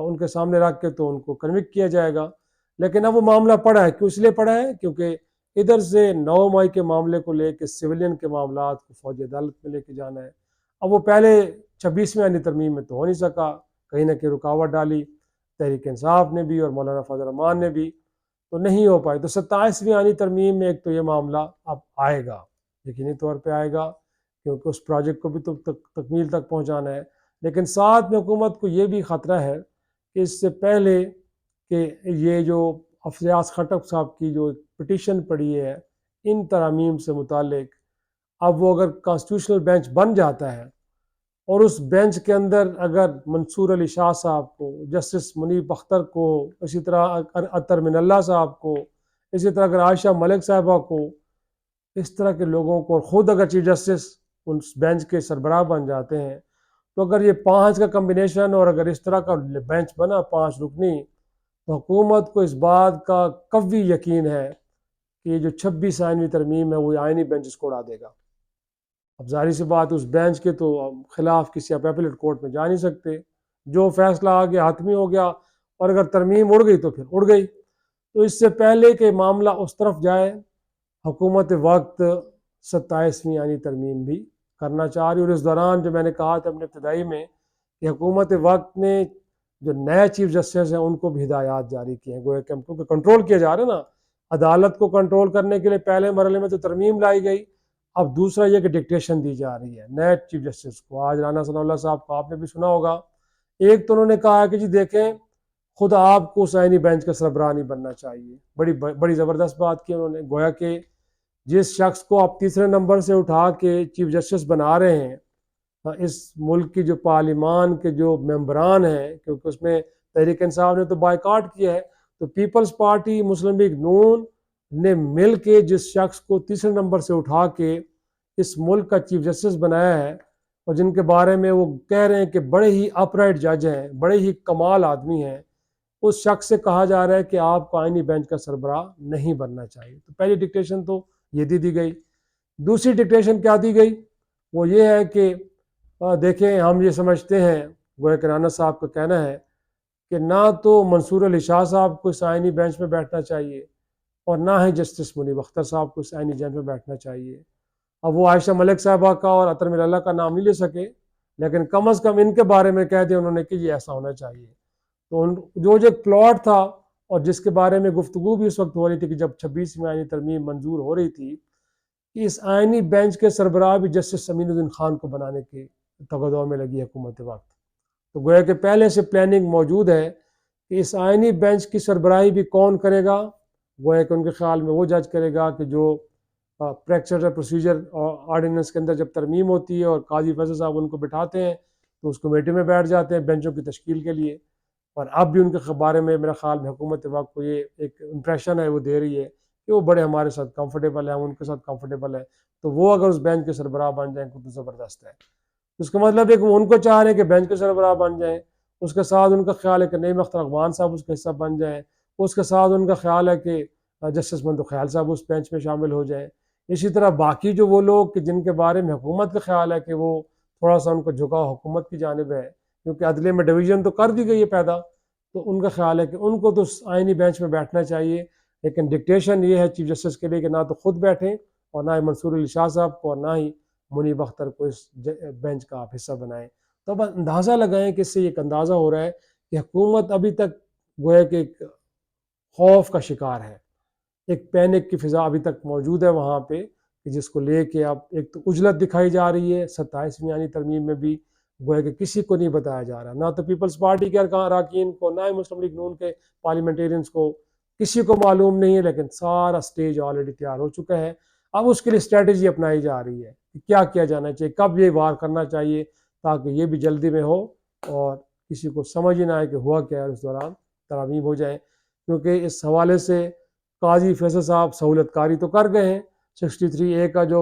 ان کے سامنے رکھ کے تو ان کو کنوکٹ کیا جائے گا. لیکن اب وہ معاملہ پڑا ہے. کیوں اس لیے پڑا ہے؟ کیونکہ ادھر سے 9 مئی کے معاملے کو لے کے سویلین کے معاملات کو فوجی عدالت میں لے کے جانا ہے. اب وہ پہلے 26ویں آئینی ترمیم میں تو ہو نہیں سکا, کہیں نہ کہیں رکاوٹ ڈالی تحریک انصاف نے بھی اور مولانا فضل الرحمان نے بھی, تو نہیں ہو پائی. تو 27ویں آئینی ترمیم میں ایک تو یہ معاملہ اب آئے گا, یقینی طور پہ آئے گا, کیونکہ اس پروجیکٹ کو بھی تو تکمیل تک پہنچانا ہے. لیکن ساتھ میں حکومت کو یہ بھی خطرہ ہے کہ اس سے پہلے کہ یہ جو افیاض خٹک صاحب کی جو پٹیشن پڑی ہے ان ترامیم سے متعلق, اب وہ اگر کانسٹیٹیوشنل بینچ بن جاتا ہے اور اس بینچ کے اندر اگر منصور علی شاہ صاحب کو, جسٹس منیب اختر کو, اسی طرح اطہر من اللہ صاحب کو, اسی طرح اگر عائشہ ملک صاحبہ کو, اس طرح کے لوگوں کو, اور خود اگر چیف جسٹس اس بینچ کے سربراہ بن جاتے ہیں, تو اگر یہ 5 کا کمبینیشن اور اگر اس طرح کا بینچ بنا 5 رکنی, تو حکومت کو اس بات کا قوی یقین ہے کہ یہ جو 26 آئینی ترمیم ہے وہ آئینی بینچ اس کو اڑا دے گا. اب ظاہر سی بات اس بینچ کے تو خلاف کسی آپ اپیلیٹ کورٹ میں جا نہیں سکتے, جو فیصلہ آ گیا حتمی ہو گیا, اور اگر ترمیم اڑ گئی تو پھر اڑ گئی. تو اس سے پہلے کہ معاملہ اس طرف جائے, حکومت وقت 27ویں آئینی ترمیم بھی کرنا چاہ رہی. اور اس دوران جو میں نے کہا تھا اپنے ابتدائی میں کہ حکومت وقت نے جو نئے چیف جسٹس ہیں ان کو بھی ہدایات جاری کی ہیں, گویا کہ ہم کو کنٹرول کیا جا رہا ہے نا. عدالت کو کنٹرول کرنے کے لیے پہلے مرحلے میں تو ترمیم لائی گئی, اب دوسرا یہ کہ ڈکٹیشن دی جا رہی ہے نئے چیف جسٹس کو. آج رانا ثناء اللہ صاحب کو آپ نے بھی سنا ہوگا, ایک تو انہوں نے کہا کہ جی دیکھیں خود آپ کو اس آئینی بینچ کا سربراہ نہیں بننا چاہیے. بڑی زبردست بات کی انہوں نے. گویا کہ جس شخص کو آپ تیسرے نمبر سے اٹھا کے چیف جسٹس بنا رہے ہیں, اس ملک کی جو پارلیمان کے جو ممبران ہیں, کیونکہ اس میں تحریک انصاف نے تو بائیکاٹ کیا ہے, تو پیپلز پارٹی, مسلم لیگ نون نے مل کے جس شخص کو تیسرے نمبر سے اٹھا کے اس ملک کا چیف جسٹس بنایا ہے, اور جن کے بارے میں وہ کہہ رہے ہیں کہ بڑے ہی اپرائٹ جج ہیں, بڑے ہی کمال آدمی ہیں, اس شخص سے کہا جا رہا ہے کہ آپ کو آئینی بینچ کا سربراہ نہیں بننا چاہیے. تو پہلی ڈکٹیشن تو یہ دی گئی. دوسری ڈکٹیشن کیا دی گئی؟ وہ یہ ہے کہ دیکھیں ہم یہ سمجھتے ہیں, گویا کہ رانا صاحب کا کہنا ہے کہ نہ تو منصور علی شاہ صاحب کو اس آئینی بینچ میں بیٹھنا چاہیے, اور نہ ہی جسٹس منیب اختر صاحب کو اس آئینی بینچ میں بیٹھنا چاہیے. اب وہ عائشہ ملک صاحبہ کا اور اطہر من اللہ کا نام نہیں لے سکے, لیکن کم از کم ان کے بارے میں کہہ دیا انہوں نے کہ یہ ایسا ہونا چاہیے. تو جو پلاٹ تھا اور جس کے بارے میں گفتگو بھی اس وقت ہو رہی تھی کہ جب 26ویں آئینی ترمیم منظور ہو رہی تھی, کہ اس آئینی بینچ کے سربراہ بھی جسٹس امین الدین خان کو بنانے کے تقاضوں میں لگی حکومت وقت. تو گویا کہ پہلے سے پلاننگ موجود ہے کہ اس آئینی بینچ کی سربراہی بھی کون کرے گا. گویا کہ ان کے خیال میں وہ جج کرے گا کہ جو پریکٹس پروسیجر آرڈیننس کے اندر جب ترمیم ہوتی ہے اور قاضی فیصل صاحب ان کو بٹھاتے ہیں تو اس کمیٹی میں بیٹھ جاتے ہیں بینچوں کی تشکیل کے لیے. اور اب بھی ان کے بارے میں میرا خیال میں حکومت وقت کو یہ ایک امپریشن ہے وہ دے رہی ہے کہ وہ بڑے ہمارے ساتھ کمفرٹیبل ہیں, ہم ان کے ساتھ کمفرٹیبل ہیں. تو وہ اگر اس بینچ کے سربراہ بن جائیں تو زبردست ہے. اس کا مطلب ہے کہ وہ ان کو چاہ رہے ہیں کہ بینچ کے سربراہ بن جائیں, اس کے ساتھ ان کا خیال ہے کہ نعیم اختر اقبال صاحب اس کا حصہ بن جائیں, اس کے ساتھ ان کا خیال ہے کہ جسٹس منتو خیال صاحب اس بینچ میں شامل ہو جائیں. اسی طرح باقی جو وہ لوگ کہ جن کے بارے میں حکومت کا خیال ہے کہ وہ تھوڑا سا ان کو جھکاؤ حکومت کی جانب ہے, کیونکہ عدلیہ میں ڈویژن تو کر دی گئی ہے پیدا, تو ان کا خیال ہے کہ ان کو تو آئینی بینچ میں بیٹھنا چاہیے. لیکن ڈکٹیشن یہ ہے چیف جسٹس کے لیے کہ نہ تو خود بیٹھیں اور نہ ہی منصور علی شاہ صاحب کو اور نہ ہی منیب اختر کو اس بینچ کا آپ حصہ بنائیں. تو اب اندازہ لگائیں کہ اس سے ایک اندازہ ہو رہا ہے کہ حکومت ابھی تک گویا کہ ایک خوف کا شکار ہے, ایک پینک کی فضا ابھی تک موجود ہے وہاں پہ, کہ جس کو لے کے اب ایک تو عجلت دکھائی جا رہی ہے 27ویں آئینی ترمیم میں بھی. گویا کہ کسی کو نہیں بتایا جا رہا, نہ تو پیپلز پارٹی کے اراکین کو, نہ ہی مسلم لیگ نون کے پارلیمنٹیرینز کو, کسی کو معلوم نہیں ہے. لیکن سارا سٹیج آلریڈی تیار ہو چکا ہے. اب اس کے لیے اسٹریٹجی اپنائی جا رہی ہے کہ کیا کیا جانا چاہیے, کب یہ وار کرنا چاہیے, تاکہ یہ بھی جلدی میں ہو اور کسی کو سمجھ ہی نہ آئے کہ ہوا کیا ہے, اس دوران ترامیم ہو جائیں. کیونکہ اس حوالے سے قاضی فیصل صاحب سہولت کاری تو کر گئے ہیں, 63A کا جو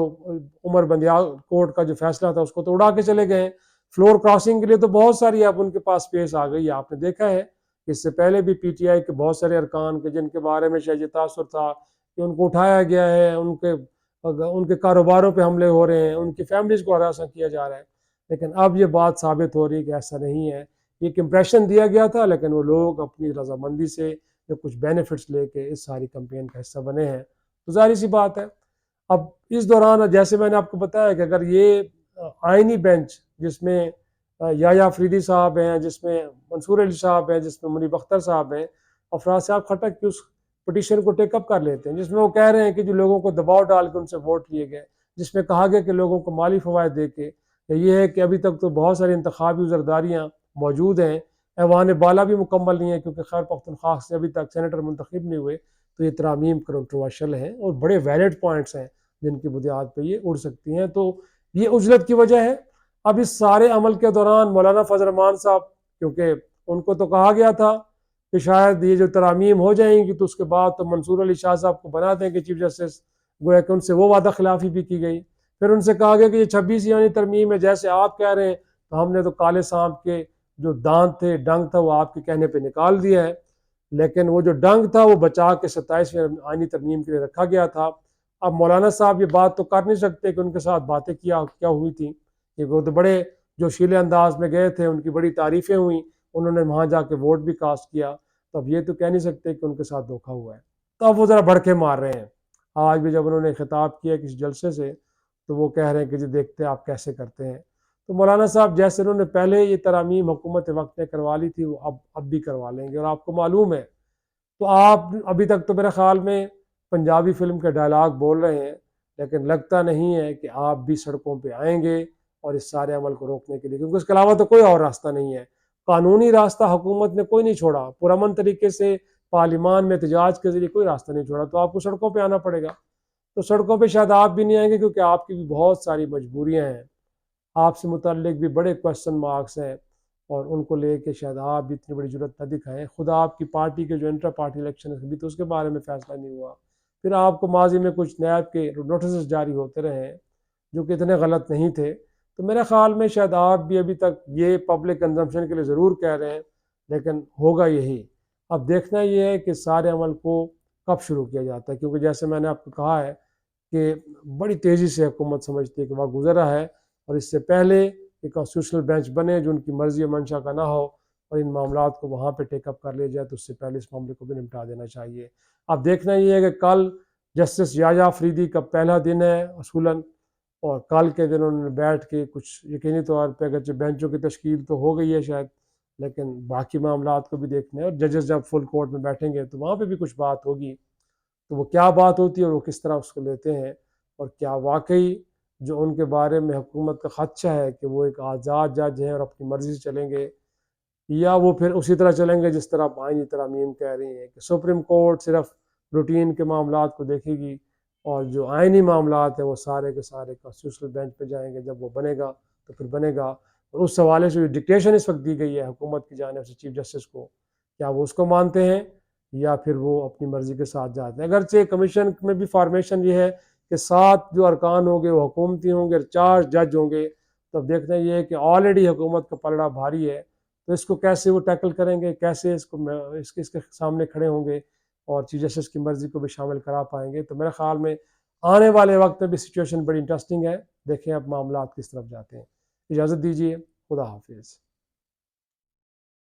عمر بندیال کورٹ کا جو فیصلہ تھا اس کو تو اڑا کے چلے گئے ہیں. فلور کراسنگ کے لیے تو بہت ساری اب ان کے پاس سپیس آ گئی ہے. آپ نے دیکھا ہے اس سے پہلے بھی پی ٹی آئی کے بہت سارے ارکان کے جن کے بارے میں شاید یہ تاثر تھا کہ ان کو اٹھایا گیا ہے, ان کے کاروباروں پہ حملے ہو رہے ہیں, ان کی فیملیز کو ہراساں کیا جا رہا ہے. لیکن اب یہ بات ثابت ہو رہی ہے کہ ایسا نہیں ہے. یہ ایک امپریشن دیا گیا تھا، لیکن وہ لوگ اپنی رضامندی سے جو کچھ بینیفٹس لے کے اس ساری کمپین کا حصہ بنے ہیں، تو ظاہر سی بات ہے۔ اب اس دوران جیسے میں نے آپ کو بتایا کہ اگر یہ آئینی بینچ جس میں یحییٰ فریدی صاحب ہیں، جس میں منصور علی صاحب ہیں، جس میں منیب اختر صاحب ہیں، افراز صاحب خٹک کی اس پٹیشن کو ٹیک اپ کر لیتے ہیں، جس میں وہ کہہ رہے ہیں کہ جو لوگوں کو دباؤ ڈال کے ان سے ووٹ لیے گئے، جس میں کہا گیا کہ لوگوں کو مالی فوائد دے کے، یہ ہے کہ ابھی تک تو بہت ساری انتخابی عذرداریاں موجود ہیں، ایوان بالا بھی مکمل نہیں ہے کیونکہ خیر پختونخوا سے ابھی تک سینیٹر منتخب نہیں ہوئے، تو یہ ترامیم کنٹروورشل ہیں اور بڑے ویلڈ پوائنٹس ہیں جن کی بنیاد پہ یہ اڑ سکتی ہیں، تو یہ عجلت کی وجہ ہے۔ اب اس سارے عمل کے دوران مولانا فضل الرحمان صاحب، کیونکہ ان کو تو کہا گیا تھا کہ شاید یہ جو ترامیم ہو جائیں گی تو اس کے بعد تو منصور علی شاہ صاحب کو بنا دیں گے چیف جسٹس، گویا کہ ان سے وہ وعدہ خلافی بھی کی گئی۔ پھر ان سے کہا گیا کہ یہ 26 یعنی ترمیم ہے، جیسے آپ کہہ رہے ہیں، تو ہم نے تو کالے سانپ کے جو دانت تھے، ڈنگ تھا، وہ آپ کے کہنے پہ نکال دیا ہے، لیکن وہ جو ڈنگ تھا وہ بچا کے 27ویں آئینی ترمیم کے لیے رکھا گیا تھا۔ اب مولانا صاحب یہ بات تو کر نہیں سکتے کہ ان کے ساتھ باتیں کیا ہوئی تھیں، کہ وہ تو بڑے جوشیلے انداز میں گئے تھے، ان کی بڑی تعریفیں ہوئیں، انہوں نے وہاں جا کے ووٹ بھی کاسٹ کیا، تو اب یہ تو کہہ نہیں سکتے کہ ان کے ساتھ دھوکہ ہوا ہے، تو اب وہ ذرا بڑکے مار رہے ہیں۔ آج بھی جب انہوں نے خطاب کیا کسی جلسے سے تو وہ کہہ رہے ہیں کہ جی دیکھتے ہیں آپ کیسے کرتے ہیں۔ تو مولانا صاحب جیسے انہوں نے پہلے یہ ترامیم حکومت وقت نے کروا لی تھی، وہ اب بھی کروا لیں گے، اور آپ کو معلوم ہے تو آپ ابھی تک تو میرے خیال میں پنجابی فلم کے ڈائلاگ بول رہے ہیں، لیکن لگتا نہیں ہے کہ آپ بھی سڑکوں پہ آئیں گے اور اس سارے عمل کو روکنے کے لیے، کیونکہ اس کے علاوہ تو کوئی اور راستہ نہیں ہے۔ قانونی راستہ حکومت نے کوئی نہیں چھوڑا، پرامن طریقے سے پارلیمان میں احتجاج کے ذریعے کوئی راستہ نہیں چھوڑا، تو آپ کو سڑکوں پہ آنا پڑے گا۔ تو سڑکوں پہ شاید آپ بھی نہیں آئیں گے کیونکہ آپ کی بھی بہت ساری مجبوریاں ہیں، آپ سے متعلق بھی بڑے کوشچن مارکس ہیں، اور ان کو لے کے شاید آپ بھی اتنی بڑی جرات نہ دکھائیں۔ خدا آپ کی پارٹی کے جو انٹر پارٹی الیکشن ہے ابھی تو اس کے بارے میں فیصلہ نہیں ہوا، پھر آپ کو ماضی میں کچھ نیب کے نوٹسز جاری ہوتے رہے ہیں جو کہ اتنے غلط نہیں تھے، تو میرے خیال میں شاید آپ بھی ابھی تک یہ پبلک کنزمپشن کے لیے ضرور کہہ رہے ہیں، لیکن ہوگا یہی۔ اب دیکھنا یہ ہے کہ سارے عمل کو کب شروع کیا جاتا ہے، کیونکہ جیسے میں نے آپ کو کہا ہے کہ بڑی تیزی سے حکومت سمجھتی ہے کہ وقت گزرا ہے، اور اس سے پہلے کہ کانسٹیٹیوشنل بینچ بنے جو ان کی مرضی و منشا کا نہ ہو اور ان معاملات کو وہاں پہ ٹیک اپ کر لیا جائے، تو اس سے پہلے اس معاملے کو بھی نمٹا دینا چاہیے۔ اب دیکھنا یہ ہے کہ کل جسٹس یحییٰ فریدی کا پہلا دن ہے اصولاً، اور کل کے دن انہوں نے بیٹھ کے کچھ یقینی طور پہ اگرچہ بینچوں کی تشکیل تو ہو گئی ہے شاید، لیکن باقی معاملات کو بھی دیکھنا ہے، اور ججز جب فل کورٹ میں بیٹھیں گے تو وہاں پہ بھی کچھ بات ہوگی، تو وہ کیا بات ہوتی ہے اور وہ کس طرح اس کو لیتے ہیں، اور کیا واقعی جو ان کے بارے میں حکومت کا خدشہ ہے کہ وہ ایک آزاد جج ہیں اور اپنی مرضی سے چلیں گے، یا وہ پھر اسی طرح چلیں گے جس طرح آئینی ترامیم کہہ رہی ہیں کہ سپریم کورٹ صرف روٹین کے معاملات کو دیکھے گی، اور جو آئینی معاملات ہیں وہ سارے کے سارے کانسٹیٹیوشنل بینچ پہ جائیں گے، جب وہ بنے گا تو پھر بنے گا۔ اور اس حوالے سے جو ڈکٹیشن اس وقت دی گئی ہے حکومت کی جانب سے چیف جسٹس کو، کیا وہ اس کو مانتے ہیں یا پھر وہ اپنی مرضی کے ساتھ جاتے ہیں۔ اگرچہ کمیشن میں بھی فارمیشن یہ ہے کہ 7 جو ارکان ہوں گے وہ حکومتی ہوں گے، 4 جج ہوں گے، تو اب دیکھنا یہ ہے کہ آلریڈی حکومت کا پلڑا بھاری ہے، تو اس کو کیسے وہ ٹیکل کریں گے، کیسے اس کے سامنے کھڑے ہوں گے اور چیف جسٹس کی مرضی کو بھی شامل کرا پائیں گے۔ تو میرے خیال میں آنے والے وقت میں بھی سچویشن بڑی انٹرسٹنگ ہے، دیکھیں اب معاملات کس طرف جاتے ہیں۔ اجازت دیجیے، خدا حافظ۔